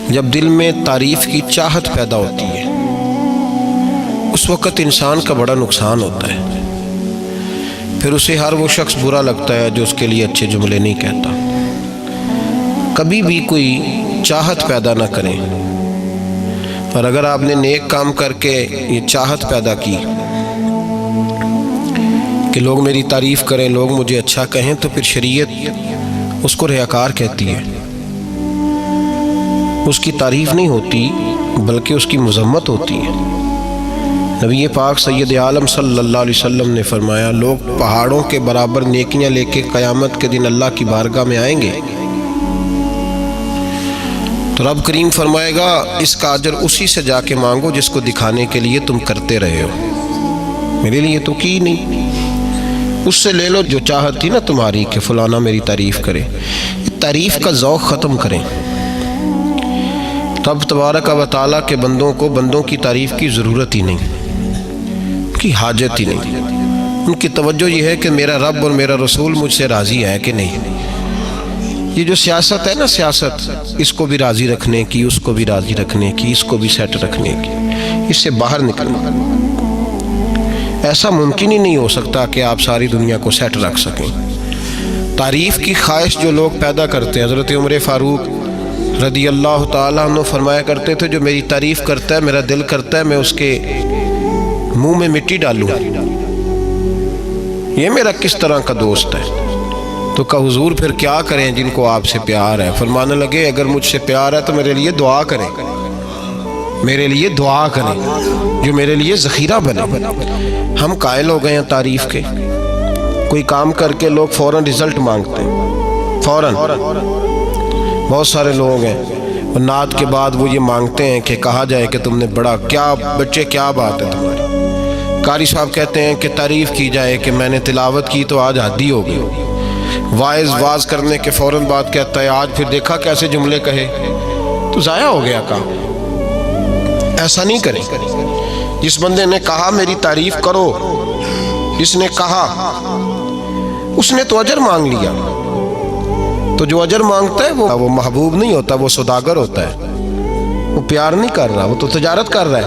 جب دل میں تعریف کی چاہت پیدا ہوتی ہے اس وقت انسان کا بڑا نقصان ہوتا ہے۔ پھر اسے ہر وہ شخص برا لگتا ہے جو اس کے لیے اچھے جملے نہیں کہتا۔ کبھی بھی کوئی چاہت پیدا نہ کریں، اور اگر آپ نے نیک کام کر کے یہ چاہت پیدا کی کہ لوگ میری تعریف کریں، لوگ مجھے اچھا کہیں، تو پھر شریعت اس کو ریاکار کہتی ہے۔ اس کی تعریف نہیں ہوتی بلکہ اس کی مذمت ہوتی ہے۔ نبی پاک سید عالم صلی اللہ علیہ وسلم نے فرمایا، لوگ پہاڑوں کے برابر نیکیاں لے کے قیامت کے دن اللہ کی بارگاہ میں آئیں گے تو رب کریم فرمائے گا اس کا اجر اسی سے جا کے مانگو جس کو دکھانے کے لیے تم کرتے رہے ہو، میرے لیے تو کی نہیں، اس سے لے لو جو چاہت تھی نا تمہاری کہ فلانا میری تعریف کرے۔ تعریف کا ذوق ختم کریں، تب تبارک و تعالیٰ کے بندوں کو بندوں کی تعریف کی ضرورت ہی نہیں، ان کی حاجت ہی نہیں۔ ان کی توجہ یہ ہے کہ میرا رب اور میرا رسول مجھ سے راضی ہے کہ نہیں۔ یہ جو سیاست ہے نا، سیاست اس کو بھی راضی رکھنے کی، اس کو بھی راضی رکھنے کی، اس کو بھی سیٹ رکھنے کی، اس سے باہر نکلنا۔ ایسا ممکن ہی نہیں ہو سکتا کہ آپ ساری دنیا کو سیٹ رکھ سکیں۔ تعریف کی خواہش جو لوگ پیدا کرتے ہیں، حضرت عمر فاروق رضی اللہ تعالیٰ عنہ فرمایا کرتے تھے، جو میری تعریف کرتا ہے میرا دل کرتا ہے میں اس کے منہ میں مٹی ڈالوں، یہ میرا کس طرح کا دوست ہے۔ تو کہا حضور پھر کیا کریں جن کو آپ سے پیار ہے؟ فرمانے لگے اگر مجھ سے پیار ہے تو میرے لیے دعا کریں، میرے لیے دعا کریں جو میرے لیے ذخیرہ بنے۔ ہم قائل ہو گئے ہیں تعریف کے، کوئی کام کر کے لوگ فوراً رزلٹ مانگتے ہیں، فوراً۔ بہت سارے لوگ ہیں اور نعت کے بعد وہ یہ مانگتے ہیں کہ کہا جائے کہ تم نے بڑا، کیا بچے کیا بات ہے تمہاری۔ قاری صاحب کہتے ہیں کہ تعریف کی جائے کہ میں نے تلاوت کی تو آج حدی ہو گئی۔ واعظ کرنے کے فوراً بعد کہتا ہے آج پھر دیکھا کیسے جملے کہے، تو ضائع ہو گیا کام۔ ایسا نہیں کریں۔ جس بندے نے کہا میری تعریف کرو، جس نے کہا اس نے تو اجر مانگ لیا، تو جو اجر مانگتا ہے وہ محبوب نہیں ہوتا، وہ سوداگر ہوتا ہے، وہ پیار نہیں کر رہا، وہ تو تجارت کر رہا ہے۔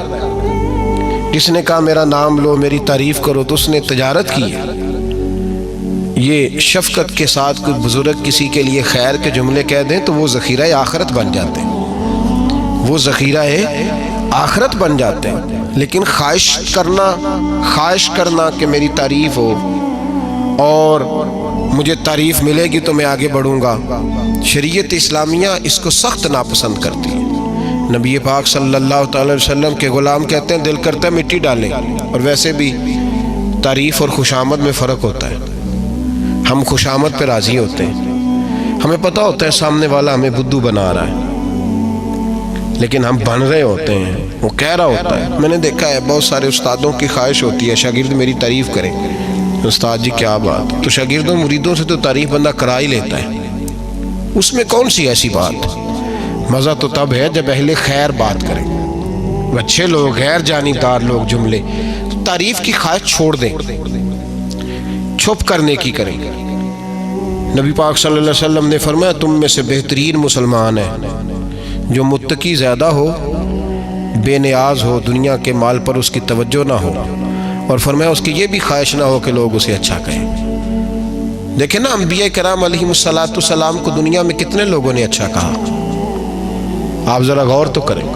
جس نے کہا میرا نام لو میری تعریف کرو تو اس نے تجارت کی ہے۔ یہ شفقت کے ساتھ کوئی بزرگ کسی کے لیے خیر کے جملے کہہ دیں تو وہ ذخیرہ آخرت بن جاتے ہیں، وہ ذخیرہ آخرت بن جاتے ہیں۔ لیکن خواہش کرنا کہ میری تعریف ہو اور مجھے تعریف ملے گی تو میں آگے بڑھوں گا، شریعت اسلامیہ اس کو سخت ناپسند کرتی ہے۔ نبی پاک صلی اللہ تعالی وسلم کے غلام کہتے ہیں دل کرتا ہے مٹی ڈالیں، اور ویسے بھی تعریف اور خوشامد میں فرق ہوتا ہے۔ ہم خوشامد پہ راضی ہوتے ہیں، ہمیں پتہ ہوتا ہے سامنے والا ہمیں بدھو بنا رہا ہے، لیکن ہم بن رہے ہوتے ہیں، وہ کہہ رہا ہوتا ہے۔ میں نے دیکھا ہے بہت سارے استادوں کی خواہش ہوتی ہے شاگرد میری تعریف کریں، استاد جی کیا بات، تو شاگردوں مریدوں سے تو تعریف بندہ کرا ہی لیتا ہے، اس میں کون سی ایسی بات؟ مزہ تو تب ہے جب اہل خیر بات کریں، اچھے لوگ، غیر جانبدار لوگ جملے، تعریف کی خواہش چھوڑ دیں، چھپ کرنے کی کریں۔ نبی پاک صلی اللہ علیہ وسلم نے فرمایا تم میں سے بہترین مسلمان ہے جو متقی زیادہ ہو، بے نیاز ہو، دنیا کے مال پر اس کی توجہ نہ ہو، اور فرمایا اس کی یہ بھی خواہش نہ ہو کہ لوگ اسے اچھا کہیں۔ دیکھیں نا انبیاء کرام علیہم السلام کو دنیا میں کتنے لوگوں نے اچھا کہا، آپ ذرا غور تو کریں۔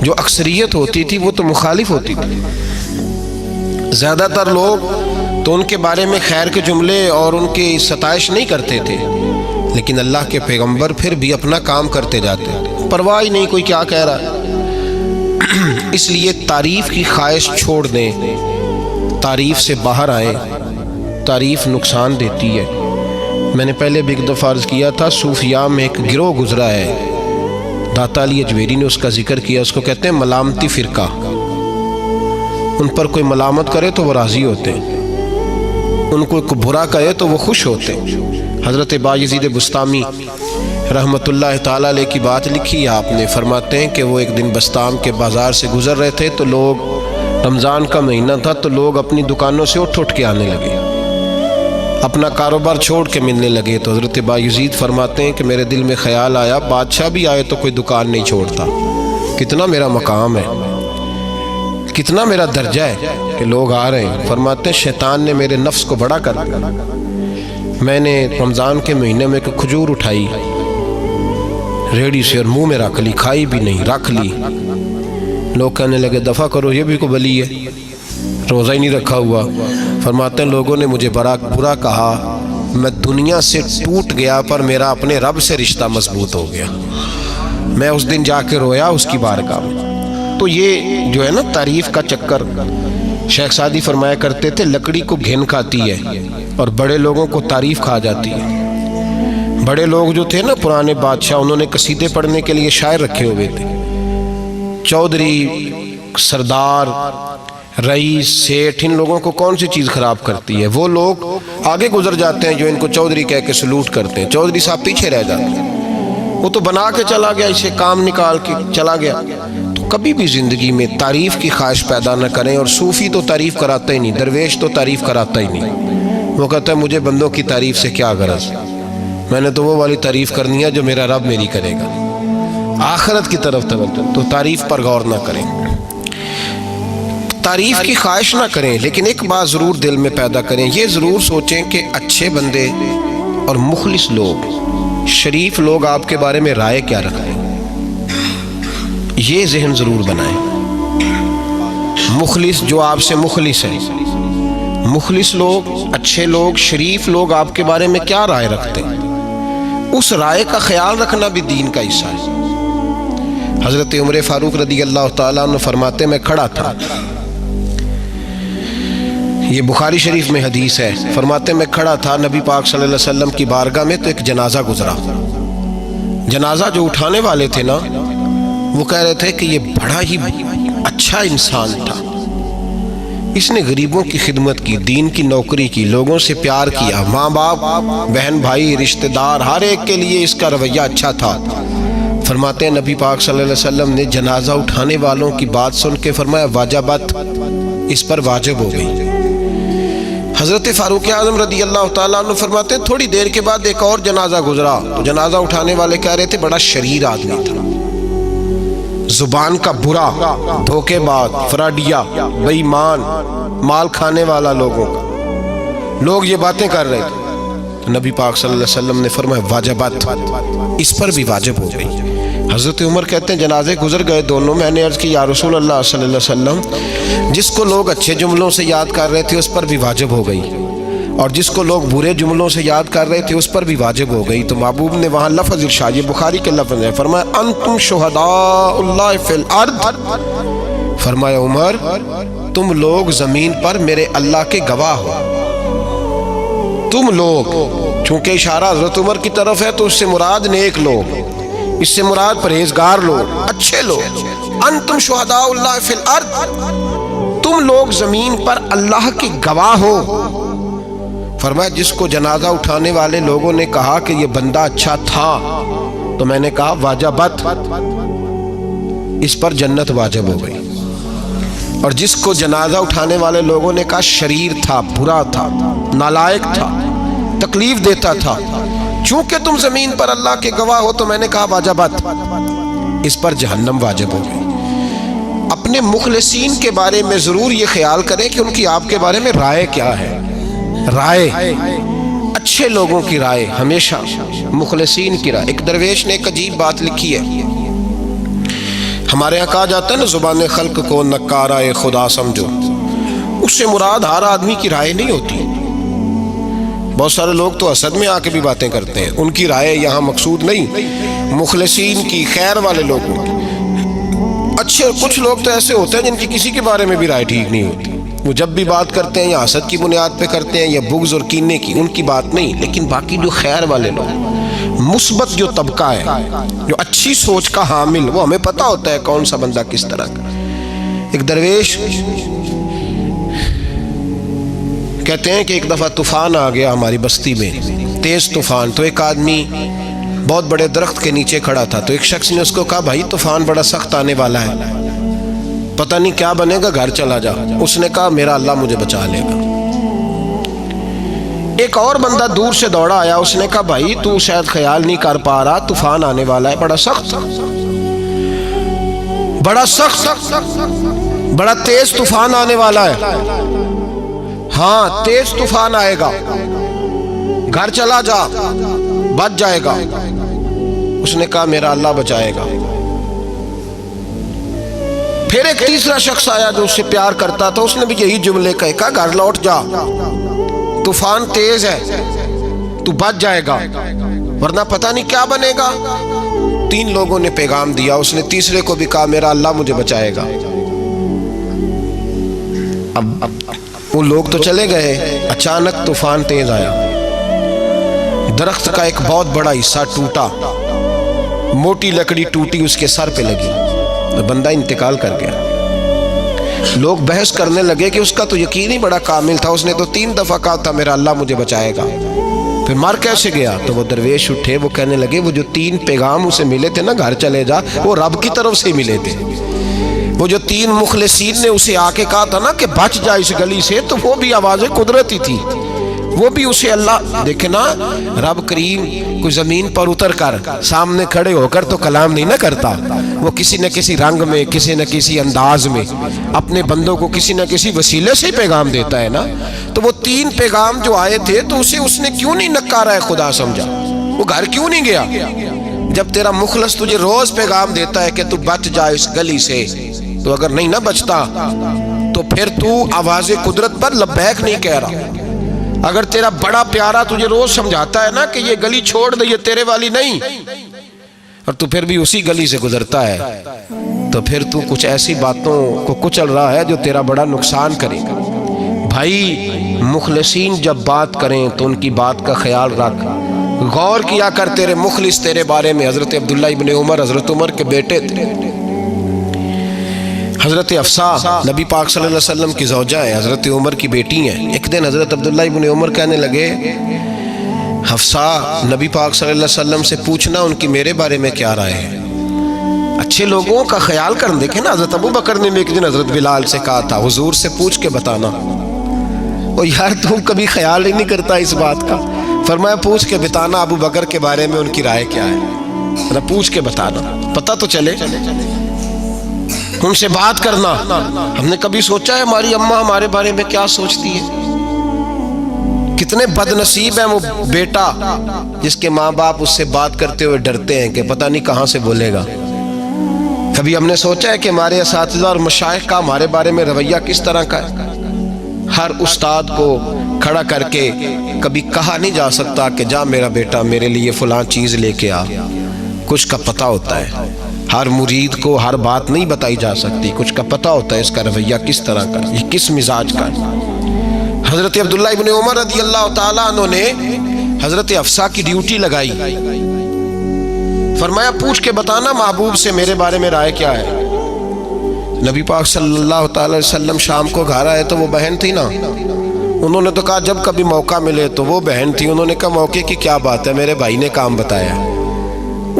جو اکثریت ہوتی تھی وہ تو مخالف ہوتی تھی، زیادہ تر لوگ تو ان کے بارے میں خیر کے جملے اور ان کی ستائش نہیں کرتے تھے، لیکن اللہ کے پیغمبر پھر بھی اپنا کام کرتے جاتے، پرواہ ہی نہیں کوئی کیا کہہ رہا ہے۔ اس لیے تعریف کی خواہش چھوڑ دیں، تعریف سے باہر آئیں، تعریف نقصان دیتی ہے۔ میں نے پہلے بھی ایک دفعہ عرض کیا تھا، صوفیاء میں ایک گروہ گزرا ہے، داتا علی اجویری نے اس کا ذکر کیا، اس کو کہتے ہیں ملامتی فرقہ۔ ان پر کوئی ملامت کرے تو وہ راضی ہوتے ہیں، ان کو کوئی برا کہے تو وہ خوش ہوتے ہیں۔ حضرت بایزید بسطامی رحمت اللہ تعالیٰ علیہ کی بات لکھی ہے آپ نے، فرماتے ہیں کہ وہ ایک دن بسطام کے بازار سے گزر رہے تھے تو لوگ، رمضان کا مہینہ تھا تو لوگ اپنی دکانوں سے اٹھ کے آنے لگے، اپنا کاروبار چھوڑ کے ملنے لگے تو حضرت بایزید فرماتے ہیں کہ میرے دل میں خیال آیا بادشاہ بھی آئے تو کوئی دکان نہیں چھوڑتا، کتنا میرا مقام ہے، کتنا میرا درجہ ہے کہ لوگ آ رہے ہیں۔ فرماتے ہیں شیطان نے میرے نفس کو بڑا کر دیا، میں نے رمضان کے مہینے میں ایک کھجور اٹھائی ریڑھی سے اور منہ میں رکھ لی، کھائی بھی نہیں، رکھ لی۔ لوگ کہنے لگے دفع کرو، یہ بھی کو بلی ہے، روزہ ہی نہیں رکھا ہوا۔ فرماتے ہیں لوگوں نے مجھے برا کہا، میں دنیا سے ٹوٹ گیا پر میرا اپنے رب سے رشتہ مضبوط ہو گیا۔ میں اس دن جا کے رویا اس کی بارگاہ میں۔ تو یہ جو ہے نا تعریف کا چکر، شیخ سعدی فرمایا کرتے تھے لکڑی کو گھن کھاتی ہے اور بڑے لوگوں کو تعریف کھا جاتی ہے۔ بڑے لوگ جو تھے نا پرانے بادشاہ، انہوں نے قصیدے پڑھنے کے لیے شاعر رکھے ہوئے تھے، چودھری، سردار، رئیس، سیٹھ، ان لوگوں کو کون سی چیز خراب کرتی ہے؟ وہ لوگ آگے گزر جاتے ہیں جو ان کو چودھری کہہ کے سلوٹ کرتے ہیں، چودھری صاحب پیچھے رہ جاتے ہیں۔ وہ تو بنا کے چلا گیا، اسے کام نکال کے چلا گیا۔ تو کبھی بھی زندگی میں تعریف کی خواہش پیدا نہ کریں، اور صوفی تو تعریف کراتا ہی نہیں، درویش تو تعریف کراتا ہی نہیں۔ وہ کہتا ہے مجھے بندوں کی تعریف سے کیا غرض، میں نے تو وہ والی تعریف کرنی ہے جو میرا رب میری کرے گا، آخرت کی طرف توجہ۔ تو تعریف پر غور نہ کریں، تعریف کی خواہش نہ کریں، لیکن ایک بات ضرور دل میں پیدا کریں، یہ ضرور سوچیں کہ اچھے بندے اور مخلص لوگ، شریف لوگ آپ کے بارے میں رائے کیا رکھتے ہیں، یہ ذہن ضرور بنائیں۔ مخلص جو آپ سے مخلص ہے، مخلص لوگ، اچھے لوگ، شریف لوگ آپ کے بارے میں کیا رائے رکھتے ہیں، اس رائے کا خیال رکھنا بھی دین کا حصہ ہے۔ حضرت عمر فاروق رضی اللہ تعالیٰ عنہ فرماتے میں کھڑا تھا، یہ بخاری شریف میں حدیث ہے، فرماتے میں کھڑا تھا نبی پاک صلی اللہ علیہ وسلم کی بارگاہ میں، تو ایک جنازہ گزرا۔ جنازہ جو اٹھانے والے تھے نا، وہ کہہ رہے تھے کہ یہ بڑا ہی اچھا انسان تھا، اس نے غریبوں کی خدمت کی، دین کی نوکری کی، لوگوں سے پیار کیا، ماں باپ، بہن بھائی، رشتہ دار، ہر ایک کے لیے اس کا رویہ اچھا تھا۔ فرماتے ہیں نبی پاک صلی اللہ علیہ وسلم نے جنازہ اٹھانے والوں کی بات سن کے فرمایا واجبت، اس پر واجب ہو گئی۔ حضرت فاروق اعظم رضی اللہ تعالیٰ عنہ فرماتے ہیں تھوڑی دیر کے بعد ایک اور جنازہ گزرا، تو جنازہ اٹھانے والے کہہ رہے تھے بڑا شریر آدمی تھا، زبان کا برا، دھوکے باز، فراڈیا، بے ایمان، مال کھانے والا لوگوں کا، لوگ یہ باتیں کر رہے تھے۔ نبی پاک صلی اللہ علیہ وسلم نے فرمایا واجبت، اس پر بھی واجب ہو گئی۔ حضرت عمر کہتے ہیں جنازے گزر گئے دونوں، میں نے عرض کی یا رسول اللہ صلی اللہ علیہ وسلم، جس کو لوگ اچھے جملوں سے یاد کر رہے تھے اس پر بھی واجب ہو گئی، اور جس کو لوگ برے جملوں سے یاد کر رہے تھے اس پر بھی واجب ہو گئی۔ تو محبوب نے وہاں لفظ ارشاد، یہ بخاری کے لفظ ہے، فرمایا انتم شہداء اللہ فی الارض، فرمایا عمر تم لوگ زمین پر میرے اللہ کے گواہ ہو، تم لوگ، چونکہ اشارہ حضرت عمر کی طرف ہے تو اس سے مراد نیک لوگ، اس سے مراد پرہیزگار لوگ، اچھے لوگ۔ انتم شہداء اللہ فی الارض، تم لوگ زمین پر اللہ کے گواہ ہو۔ فرمایا جس کو جنازہ اٹھانے والے لوگوں نے کہا کہ یہ بندہ اچھا تھا، تو میں نے کہا واجبت، اس پر جنت واجب ہو گئی۔ اور جس کو جنازہ اٹھانے والے لوگوں نے کہا شریر تھا، برا تھا، نالائق تھا، تکلیف دیتا تھا، چونکہ تم زمین پر اللہ کے گواہ ہو، تو میں نے کہا واجبت، اس پر جہنم واجب ہو گئی۔ اپنے مخلصین کے بارے میں ضرور یہ خیال کریں کہ ان کی آپ کے بارے میں رائے کیا ہے۔ رائے، اچھے لوگوں کی رائے، ہمیشہ مخلصین کی رائے۔ ایک درویش نے ایک عجیب بات لکھی ہے، ہمارے یہاں کہا جاتا ہے نا زبان خلق کو نکارہ خدا سمجھو، اس سے مراد ہر آدمی کی رائے نہیں ہوتی۔ بہت سارے لوگ تو حسد میں آ کے بھی باتیں کرتے ہیں، ان کی رائے یہاں مقصود نہیں، مخلصین کی، خیر والے لوگوں کی۔ اچھے کچھ لوگ تو ایسے ہوتے ہیں جن کی کسی کے بارے میں بھی رائے ٹھیک نہیں ہوتی، وہ جب بھی بات کرتے ہیں یا حسد کی بنیاد پہ کرتے ہیں یا بغض اور کینے کی، ان کی بات نہیں۔ لیکن باقی جو خیر والے لوگ، مثبت جو طبقہ ہے، جو اچھی سوچ کا حامل، وہ ہمیں پتہ ہوتا ہے کون سا بندہ کس طرح کا۔ ایک درویش کہتے ہیں کہ ایک دفعہ طوفان آ گیا ہماری بستی میں، تیز طوفان، تو ایک آدمی بہت بڑے درخت کے نیچے کھڑا تھا، تو ایک شخص نے اس کو کہا بھائی طوفان بڑا سخت آنے والا ہے، پتہ نہیں کیا بنے گا، گھر چلا جا۔ اس نے کہا میرا اللہ مجھے بچا لے گا۔ ایک اور بندہ دور سے دوڑا آیا, اس نے کہا بھائی تو شاید خیال نہیں کر پا رہا, طوفان آنے والا ہے, بڑا سخت, بڑا تیز طوفان آنے والا ہے. ہاں تیز طوفان آئے گا, گھر چلا جا, بچ جائے گا. اس نے کہا میرا اللہ بچائے گا. پھر ایک تیسرا شخص آیا جو اس سے پیار کرتا تھا, اس نے بھی یہی جملے کہا گھر لوٹ جا, طوفان تیز ہے, تو بچ جائے گا ورنہ پتہ نہیں کیا بنے گا. 3 لوگوں نے پیغام دیا, اس نے تیسرے کو بھی کہا میرا اللہ مجھے بچائے گا. اب وہ لوگ تو چلے گئے, اچانک طوفان تیز آیا, درخت کا ایک بہت بڑا حصہ ٹوٹا, موٹی لکڑی ٹوٹی اس کے سر پہ لگی, بندہ انتقال کر گیا. لوگ بحث کرنے لگے کہ اس کا تو یقین ہی بڑا کامل تھا, اس نے تو 3 دفعہ کہا تھا میرا اللہ مجھے بچائے گا, پھر مر کیسے گیا؟ تو وہ درویش اٹھے, وہ کہنے لگے وہ جو 3 پیغام اسے ملے تھے نا گھر چلے جا, وہ رب کی طرف سے ملے تھے. وہ جو 3 مخلصین نے اسے آ کے کہا تھا نا کہ بچ جا اس گلی سے, تو وہ بھی آوازیں قدرتی تھی, وہ بھی اسے اللہ دیکھے نا. رب کریم کوئی زمین پر اتر کر سامنے کھڑے ہو کر تو کلام نہیں نہ کرتا, وہ کسی نہ کسی رنگ میں, کسی نہ کسی انداز میں اپنے بندوں کو کسی نہ کسی وسیلے سے پیغام دیتا ہے نا. تو وہ 3 پیغام جو آئے تھے تو اسے اس نے کیوں نہیں نکارا ہے خدا سمجھا, وہ گھر کیوں نہیں گیا؟ جب تیرا مخلص تجھے روز پیغام دیتا ہے کہ تو بچ جا اس گلی سے, تو اگر نہیں نہ بچتا تو پھر تو آواز قدرت پر لبیک نہیں کہہ رہا. اگر تیرا بڑا پیارا تجھے روز سمجھاتا ہے نا کہ یہ گلی چھوڑ دے, یہ تیرے والی نہیں, اور تو پھر بھی اسی گلی سے گزرتا ہے, تو پھر تو کچھ ایسی باتوں کو کچل رہا ہے جو تیرا بڑا نقصان کرے گا. بھائی مخلصین جب بات کریں تو ان کی بات کا خیال رکھ, غور کیا کر. تیرے مخلص تیرے بارے میں حضرت عبداللہ ابن عمر, حضرت عمر کے بیٹے تھے, حضرت حفصہ نبی پاک صلی اللہ علیہ وسلم کی زوجہ ہے, حضرت عمر کی بیٹی ہیں. ایک دن حضرت عبداللہ ابن عمر کہنے لگے حفصہ نبی پاک صلی اللہ علیہ وسلم سے پوچھنا ان کی میرے بارے میں کیا رائے ہے, اچھے لوگوں کا خیال کر. دیکھیں نا حضرت ابو بکر نے بھی ایک دن حضرت بلال سے کہا تھا حضور سے پوچھ کے بتانا. اور یار تم کبھی خیال ہی نہیں کرتا اس بات کا. فرمایا پوچھ کے بتانا ابو بکر کے بارے میں ان کی رائے کیا ہے, پوچھ کے بتانا, پتہ تو چلے, ان سے بات کرنا. ہم نے کبھی سوچا ہے ہماری اماں ہمارے بارے میں کیا سوچتی ہے؟ کتنے بد نصیب ہیں وہ بیٹا جس کے ماں باپ اس سے بات کرتے ہوئے ڈرتے ہیں کہ پتہ نہیں کہاں سے بولے گا. کبھی ہم نے سوچا ہے کہ ہمارے اساتذہ اور مشائخ کا ہمارے بارے میں رویہ کس طرح کا ہے؟ ہر استاد کو کھڑا کر کے کبھی کہا نہیں جا سکتا کہ جا میرا بیٹا میرے لیے فلاں چیز لے کے آ, کچھ کا پتہ ہوتا ہے. ہر مرید کو ہر بات نہیں بتائی جا سکتی, کچھ کا پتہ ہوتا ہے اس کا رویہ کس طرح کا, یہ کس مزاج کا ہے. حضرت عبداللہ ابن عمر رضی اللہ تعالیٰ عنہ نے حضرت حفصہ کی ڈیوٹی لگائی, فرمایا پوچھ کے بتانا محبوب سے میرے بارے میں رائے کیا ہے. نبی پاک صلی اللہ تعالی وسلم شام کو گھر آئے تو وہ بہن تھی نا, انہوں نے تو کہا جب کبھی موقع ملے تو وہ بہن تھی, انہوں نے کہا موقع کی کیا بات ہے, میرے بھائی نے کام بتایا.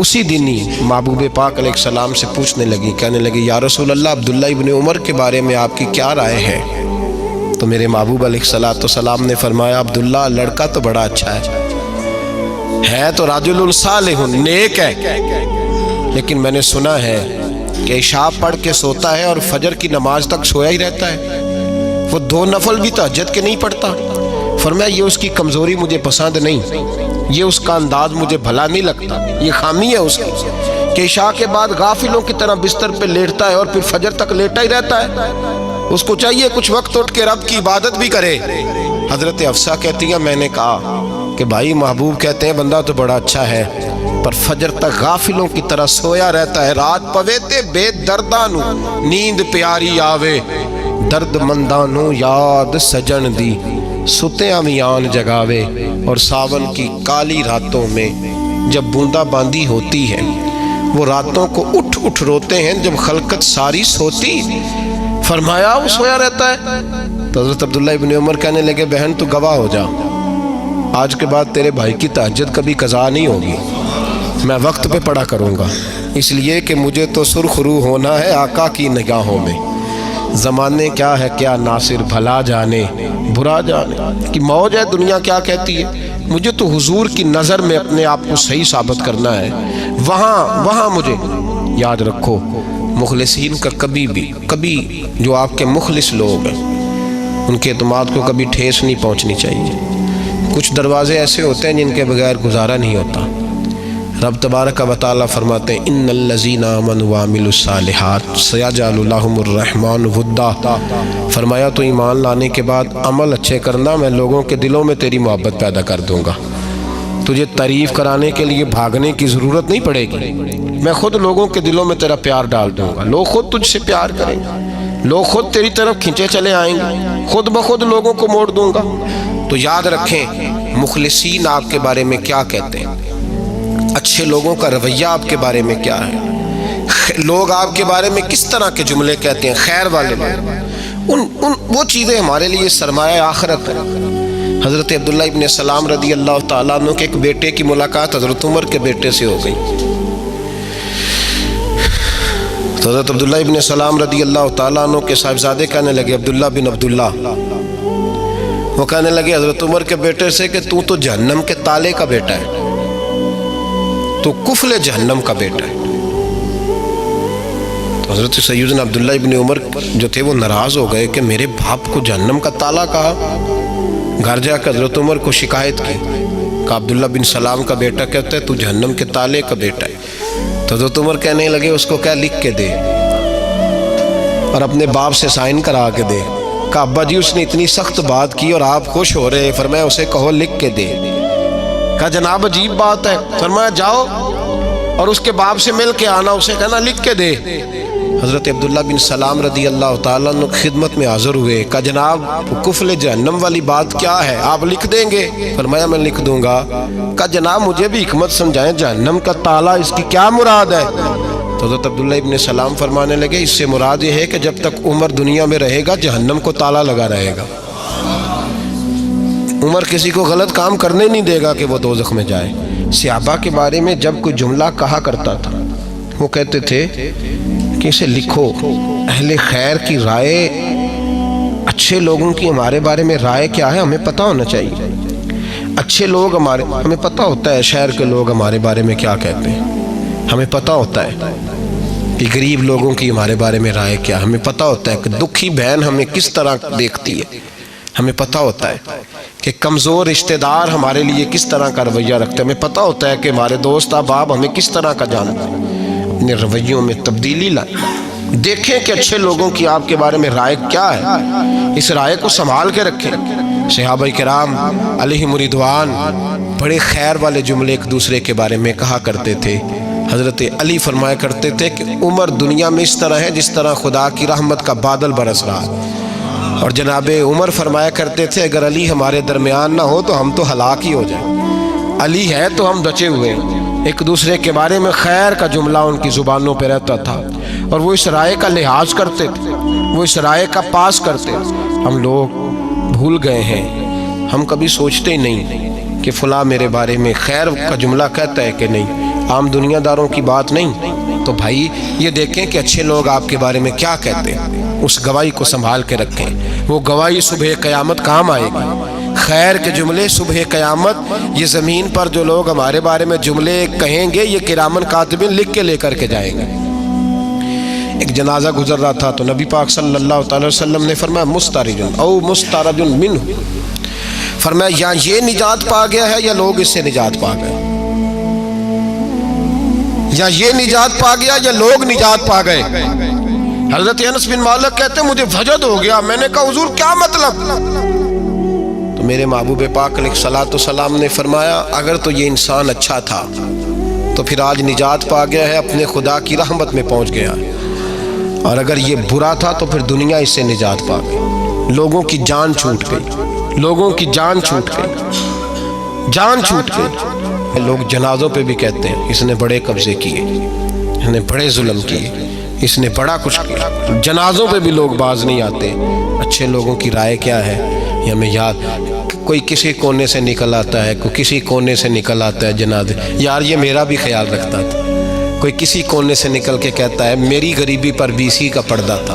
اسی دن ہی محبوب پاک علیہ السلام سے پوچھنے لگی, کہنے لگی یا رسول اللہ عبداللہ ابن عمر کے بارے میں آپ کی کیا رائے ہے؟ تو میرے محبوب علیہ السلام نے فرمایا عبداللہ لڑکا تو بڑا اچھا ہے تو رجل صالح نیک ہے, لیکن میں نے سنا ہے کہ عشاء پڑھ کے سوتا ہے اور فجر کی نماز تک سویا ہی رہتا ہے, وہ 2 نفل بھی تہجد کے نہیں پڑھتا. فرمایا یہ اس کی کمزوری مجھے پسند نہیں, یہ اس کا انداز مجھے بھلا نہیں لگتا, یہ خامی ہے اس کی کہ عشاء کے بعد غافلوں کی طرح بستر پہ لیٹتا ہے اور پھر فجر تک لیٹا ہی رہتا ہے. اس کو چاہیے کچھ وقت اٹھ کے رب کی عبادت بھی کرے. حضرت حفصہ کہتی ہیں میں نے کہا کہ بھائی محبوب کہتے ہیں بندہ تو بڑا اچھا ہے پر فجر تک غافلوں کی طرح سویا رہتا ہے. رات پوے تے بے دردانو نیند پیاری آوے, درد مندانو یاد سجن دی ستیاں میان جگاوے. اور ساون کی کالی راتوں میں جب بوندا باندی ہوتی ہے وہ راتوں کو اٹھ اٹھ روتے ہیں جب خلقت ساری سوتی. فرمایا وہ سویا رہتا ہے. تو حضرت عبداللہ ابن عمر کہنے لگے بہن تو گواہ ہو جا, آج کے بعد تیرے بھائی کی تہجد کبھی قضا نہیں ہوگی, میں وقت پہ پڑھا کروں گا, اس لیے کہ مجھے تو سرخ روح ہونا ہے آقا کی نگاہوں میں. زمانے کیا ہے کیا ناصر بھلا جانے, برا جانے کہ موج ہے دنیا کیا کہتی ہے، مجھے تو حضور کی نظر میں اپنے آپ کو صحیح ثابت کرنا ہے، وہاں مجھے یاد رکھو مخلصین کا کبھی جو آپ کے مخلص لوگ ہیں ان کے اعتماد کو کبھی ٹھیس نہیں پہنچنی چاہیے۔ کچھ دروازے ایسے ہوتے ہیں جن کے بغیر گزارا نہیں ہوتا۔ رب تبارک و تعالیٰ فرماتے ہیں ان الذین آمنوا وعملوا الصالحات سیجعل لهم الرحمن ودا، فرمایا تو ایمان لانے کے بعد عمل اچھے کرنا، میں لوگوں کے دلوں میں تیری محبت پیدا کر دوں گا۔ تجھے تعریف کرانے کے لیے بھاگنے کی ضرورت نہیں پڑے گی، میں خود لوگوں کے دلوں میں تیرا پیار ڈال دوں گا، لوگ خود تجھ سے پیار کریں گے، لوگ خود تیری طرف کھنچے چلے آئیں گے، خود بخود لوگوں کو موڑ دوں گا۔ تو یاد رکھیں مخلصین آپ کے بارے میں کیا کہتے ہیں، اچھے لوگوں کا رویہ آپ کے بارے میں کیا ہے، لوگ آپ کے بارے میں کس طرح کے جملے کہتے ہیں، خیر والے لوگ، وہ چیزیں ہمارے لیے سرمایہ آخرت ہے۔ حضرت عبداللہ ابن سلام رضی اللہ تعالیٰ عنہ کے ایک بیٹے کی ملاقات حضرت عمر کے بیٹے سے ہو گئی۔ تو حضرت عبداللہ ابن سلام رضی اللہ تعالیٰ عنہ کے صاحبزادے کہنے لگے عبداللہ بن عبداللہ، وہ کہنے لگے حضرت عمر کے بیٹے سے کہ تو جہنم کے تالے کا بیٹا ہے، تو کفل جہنم کا بیٹا ہے۔ تو حضرت سیدنا عبداللہ ابن عمر جو تھے وہ ناراض ہو گئے کہ میرے باپ کو جہنم کا تالا کہا۔ گھر جا کر حضرت عمر کو شکایت کی کہ عبداللہ بن سلام کا بیٹا کہتا ہے تو جہنم کے تالے کا بیٹا ہے۔ تو حضرت عمر کہنے لگے اس کو کیا لکھ کے دے اور اپنے باپ سے سائن کرا کے دے۔ کہ ابا جی اس نے اتنی سخت بات کی اور آپ خوش ہو رہے، فرمایا اسے کہو لکھ کے دے۔ کہا جناب عجیب بات ہے، فرمایا جاؤ اور اس کے باپ سے مل کے آنا، اسے کہنا لکھ کے دے۔ حضرت عبداللہ بن سلام رضی اللہ تعالیٰ عنہ خدمت میں حاضر ہوئے، کہا جناب کفل جہنم والی بات کیا ہے، آپ لکھ دیں گے؟ فرمایا میں لکھ دوں گا۔ کہا جناب مجھے بھی حکمت سمجھائیں، جہنم کا تالا اس کی کیا مراد ہے؟ تو حضرت عبداللہ ابن سلام فرمانے لگے اس سے مراد یہ ہے کہ جب تک عمر دنیا میں رہے گا جہنم کو تالا لگا رہے گا، عمر کسی کو غلط کام کرنے نہیں دے گا کہ وہ دوزخ میں جائے۔ صحابہ کے بارے میں جب کوئی جملہ کہا کرتا تھا وہ کہتے تھے کہ اسے لکھو، اہل خیر کی رائے، اچھے لوگوں کی ہمارے بارے میں رائے کیا ہے ہمیں پتہ ہونا چاہیے۔ اچھے لوگ ہمیں پتہ ہوتا ہے شہر کے لوگ ہمارے بارے میں کیا کہتے ہیں، ہمیں پتہ ہوتا ہے کہ غریب لوگوں کی ہمارے بارے میں رائے کیا، ہمیں پتہ ہوتا ہے کہ دکھی بہن ہمیں کس طرح دیکھتی ہے، ہمیں پتہ ہوتا ہے کہ کمزور رشتہ دار ہمارے لیے کس طرح کا رویہ رکھتے ہیں، ہمیں پتہ ہوتا ہے کہ ہمارے دوست احباب ہمیں کس طرح کا جانتے ہیں۔ اپنے رویوں میں تبدیلی لائیں، دیکھیں کہ اچھے لوگوں کی آپ کے بارے میں رائے کیا ہے، اس رائے کو سنبھال کے رکھیں۔ صحابہ کرام علیہم رضوان بڑے خیر والے جملے ایک دوسرے کے بارے میں کہا کرتے تھے۔ حضرت علی فرمایا کرتے تھے کہ عمر دنیا میں اس طرح ہے جس طرح خدا کی رحمت کا بادل برس رہا ہے، اور جناب عمر فرمایا کرتے تھے اگر علی ہمارے درمیان نہ ہو تو ہم تو ہلاک ہی ہو جائیں، علی ہے تو ہم بچے ہوئے ہیں۔ ایک دوسرے کے بارے میں خیر کا جملہ ان کی زبانوں پہ رہتا تھا اور وہ اس رائے کا لحاظ کرتے تھے، وہ اس رائے کا پاس کرتے تھے۔ ہم لوگ بھول گئے ہیں، ہم کبھی سوچتے ہی نہیں کہ فلاں میرے بارے میں خیر کا جملہ کہتا ہے کہ نہیں، عام دنیا داروں کی بات نہیں۔ تو بھائی یہ دیکھیں کہ اچھے لوگ آپ کے بارے میں کیا کہتے ہیں، اس گواہی کو سنبھال کے رکھیں، وہ گواہی صبح قیامت کام آئے گی۔ خیر کے جملے صبح قیامت، یہ زمین پر جو لوگ ہمارے بارے میں جملے کہیں گے یہ کرامن کاتبین لکھ کے لے کر کے جائیں گے۔ ایک جنازہ گزر رہا تھا تو نبی پاک صلی اللہ تعالی وسلم نے فرمایا مسترجن او مسترجن منہ، فرمایا یا یہ نجات پا گیا ہے یا لوگ اس سے نجات پا گئے، یا یہ نجات پا گیا یا لوگ نجات پا گئے۔ حضرت انس بن مالک کہتے ہیں مجھے وجد ہو گیا، میں نے کہا حضور کیا مطلب؟ تو میرے محبوب پاک علیہ الصلوۃ والسلام نے فرمایا اگر تو یہ انسان اچھا تھا تو پھر آج نجات پا گیا ہے، اپنے خدا کی رحمت میں پہنچ گیا، اور اگر یہ برا تھا تو پھر دنیا اس سے نجات پا گئی، لوگوں کی جان چھوٹ گئی، لوگوں کی جان چھوٹ گئی، جان چھوٹ گئی۔ لوگ جنازوں پہ بھی کہتے ہیں اس نے بڑے قبضے کیے، اس نے بڑے ظلم کیے، اس نے بڑا کچھ کیا، جنازوں پہ بھی لوگ باز نہیں آتے۔ اچھے لوگوں کی رائے کیا ہے یہ ہمیں یاد، کوئی کسی کونے سے نکل آتا ہے، کوئی کسی کونے سے نکل آتا ہے جنازے، یار یہ میرا بھی خیال رکھتا تھا، کوئی کسی کونے سے نکل کے کہتا ہے میری غریبی پر BC کا پردہ تھا،